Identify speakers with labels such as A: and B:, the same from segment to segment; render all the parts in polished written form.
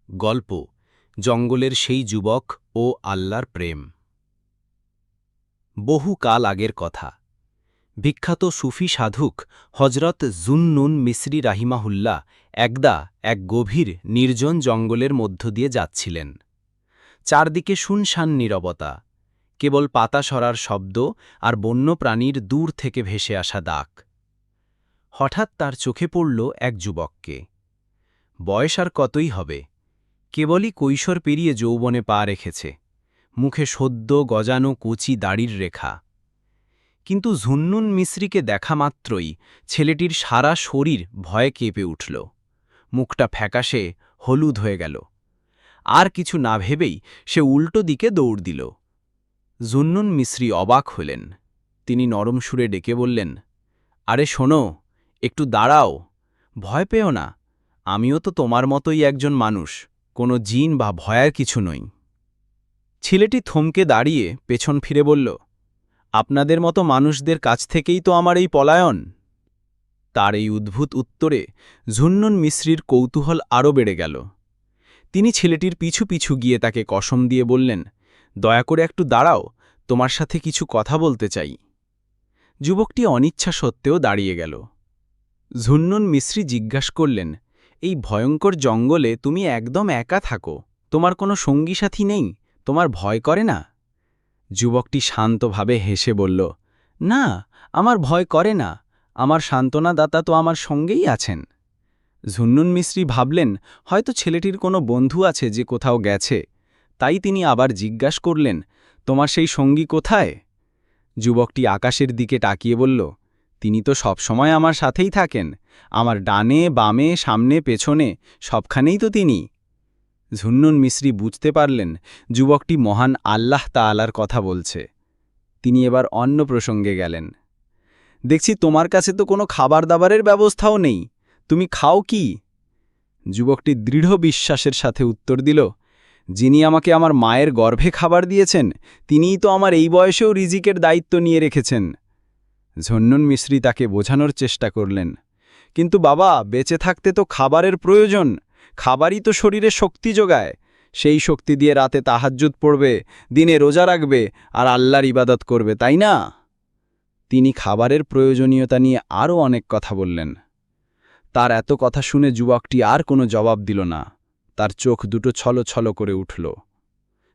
A: গল্প জঙ্গলের সেই যুবক ও আল্লাহর প্রেম। বহু কাল আগের কথা। বিখ্যাত সুফি সাধক হজরত জুন্নুন মিসরি রাহিমাহুল্লাহ একদা এক গভীর নির্জন জঙ্গলের মধ্য দিয়ে যাচ্ছিলেন। চারদিকে শুনশান নীরবতা, কেবল পাতা সরার শব্দ আর বন্য প্রাণীর দূর থেকে ভেসে আসা ডাক। হঠাৎ তার চোখে পড়ল এক যুবককে। বয়স আর কতই হবে, কেবলই কৈশোর পেরিয়ে যৌবনে পা রেখেছে, মুখে সদ্য গজানো কচি দাড়ির রেখা। কিন্তু জুন্নুন মিসরিকে দেখা মাত্রই ছেলেটির সারা শরীর ভয়ে কেঁপে উঠল, মুখটা ফ্যাকাশে হলুদ হয়ে গেল। আর কিছু না ভেবেই সে উল্টো দিকে দৌড় দিল। জুন্নুন মিসরি অবাক হলেন। তিনি নরম সুরে ডেকে বললেন, আরে শোনো, একটু দাঁড়াও, ভয় পেও না, আমিও তো তোমার মতোই একজন মানুষ, কোনো জিন বা ভয়ের কিছু নই। ছেলেটি থমকে দাঁড়িয়ে পেছন ফিরে বলল, আপনাদের মতো মানুষদের কাছ থেকেই তো আমার এই পলায়ন। তার এই উদ্ভূত উত্তরে জুন্নুন মিসরির কৌতূহল আরও বেড়ে গেল। তিনি ছেলেটির পিছু পিছু গিয়ে তাকে কসম দিয়ে বললেন, দয়া করে একটু দাঁড়াও, তোমার সাথে কিছু কথা বলতে চাই। যুবকটি অনিচ্ছা সত্ত্বেও দাঁড়িয়ে গেল। জুন্নুন মিসরি জিজ্ঞাসা করলেন, এই ভয়ঙ্কর জঙ্গলে তুমি একদম একা থাকো, তোমার কোনো সঙ্গী সাথী নেই, তোমার ভয় করে না? যুবকটি শান্তভাবে হেসে বলল, না, আমার ভয় করে না, আমার সান্ত্বনাদাতা তো আমার সঙ্গেই আছেন। জুন্নুন মিসরি ভাবলেন হয়তো ছেলেটির কোনো বন্ধু আছে যে কোথাও গেছে, তাই তিনি আবার জিজ্ঞাসা করলেন, তোমার সেই সঙ্গী কোথায়? যুবকটি আকাশের দিকে তাকিয়ে বলল, তিনি তো সবসময় আমার সাথেই থাকেন, আমার ডানে বামে সামনে পেছনে সবখানেই তো তিনি। জুন্নুন মিসরি বুঝতে পারলেন যুবকটি মহান আল্লাহ তাআলার কথা বলছে। তিনি এবার অন্য প্রসঙ্গে গেলেন। দেখছি তোমার কাছে তো কোনো খাবার দাবারের ব্যবস্থাও নেই, তুমি খাও কি? যুবকটি দৃঢ় বিশ্বাসের সাথে উত্তর দিল, যিনি আমাকে আমার মায়ের গর্ভে খাবার দিয়েছেন, তিনিই তো আমার এই বয়সেও রিজিকের দায়িত্ব নিয়ে রেখেছেন। জুন্নুন মিসরি তাকে বোঝানোর চেষ্টা করলেন, কিন্তু বাবা, বেঁচে থাকতে তো খাবারের প্রয়োজন, খাবারই তো শরীরে শক্তি যোগায়, সেই শক্তি দিয়ে রাতে তাহাজ্জুদ পড়বে, দিনে রোজা রাখবে আর আল্লাহর ইবাদত করবে, তাই না? তিনি খাবারের প্রয়োজনীয়তা নিয়ে আরও অনেক কথা বললেন। তার এত কথা শুনে যুবকটি আর কোনো জবাব দিল না, তার চোখ দুটো ছলছল করে উঠল।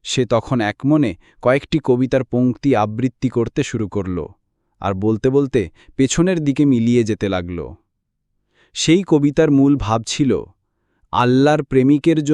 A: সে তখন একমনে কয়েকটি কবিতার পংক্তি আবৃত্তি করতে শুরু করল, আর বলতে বলতে পেছনের দিকে মিলিয়ে যেতে লাগল। সেই কবিতার মূল ভাব ছিল, আল্লাহর প্রেমিকের জন্য